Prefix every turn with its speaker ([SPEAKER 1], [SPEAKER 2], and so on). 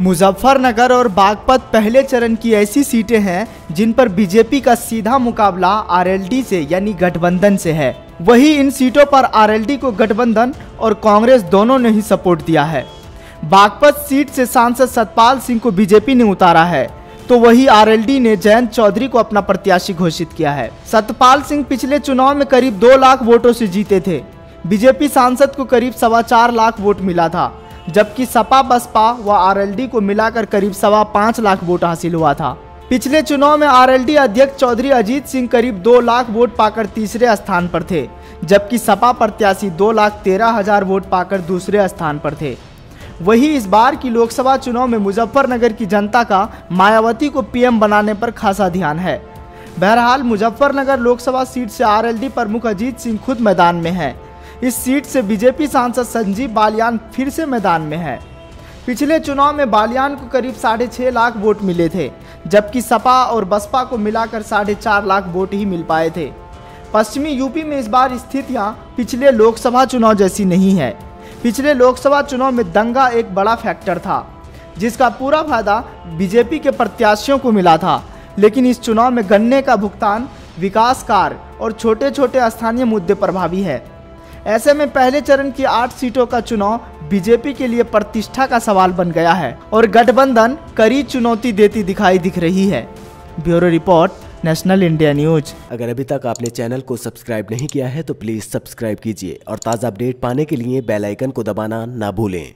[SPEAKER 1] मुजफ्फरनगर और बागपत पहले चरण की ऐसी सीटें हैं जिन पर बीजेपी का सीधा मुकाबला आरएलडी से यानी गठबंधन से है। वही इन सीटों पर आरएलडी को गठबंधन और कांग्रेस दोनों ने ही सपोर्ट दिया है। बागपत सीट से सांसद सतपाल सिंह को बीजेपी ने उतारा है, तो वही आरएलडी ने जयंत चौधरी को अपना प्रत्याशी घोषित किया है। सतपाल सिंह पिछले चुनाव में करीब 2 लाख वोटों से जीते थे। बीजेपी सांसद को करीब 4.25 लाख वोट मिला था, जबकि सपा बसपा व आरएलडी को मिलाकर करीब 5.25 लाख वोट हासिल हुआ था। पिछले चुनाव में आरएलडी अध्यक्ष चौधरी अजीत सिंह करीब 2 लाख वोट पाकर तीसरे स्थान पर थे, जबकि सपा प्रत्याशी 2,13,000 वोट पाकर दूसरे स्थान पर थे। वही इस बार की लोकसभा चुनाव में मुजफ्फरनगर की जनता का मायावती को पीएम बनाने पर खासा ध्यान है। बहरहाल मुजफ्फरनगर लोकसभा सीट से आरएलडी प्रमुख अजीत सिंह खुद मैदान में है। इस सीट से बीजेपी सांसद संजीव बालियान फिर से मैदान में है। पिछले चुनाव में बालियान को करीब 6.5 लाख वोट मिले थे, जबकि सपा और बसपा को मिलाकर 4.5 लाख वोट ही मिल पाए थे। पश्चिमी यूपी में इस बार स्थितियां पिछले लोकसभा चुनाव जैसी नहीं है। पिछले लोकसभा चुनाव में दंगा एक बड़ा फैक्टर था, जिसका पूरा फायदा बीजेपी के प्रत्याशियों को मिला था, लेकिन इस चुनाव में गन्ने का भुगतान, विकास कार्य और छोटे छोटे स्थानीय मुद्दे प्रभावी है। ऐसे में पहले चरण की 8 सीटों का चुनाव बीजेपी के लिए प्रतिष्ठा का सवाल बन गया है और गठबंधन कड़ी चुनौती देती दिख रही है। Bureau report, national India news.
[SPEAKER 2] अगर अभी तक आपने चैनल को सब्सक्राइब नहीं किया है तो प्लीज़ सब्सक्राइब कीजिए और ताज़ा अपडेट पाने के लिए बेल आइकन को दबाना ना भूलें।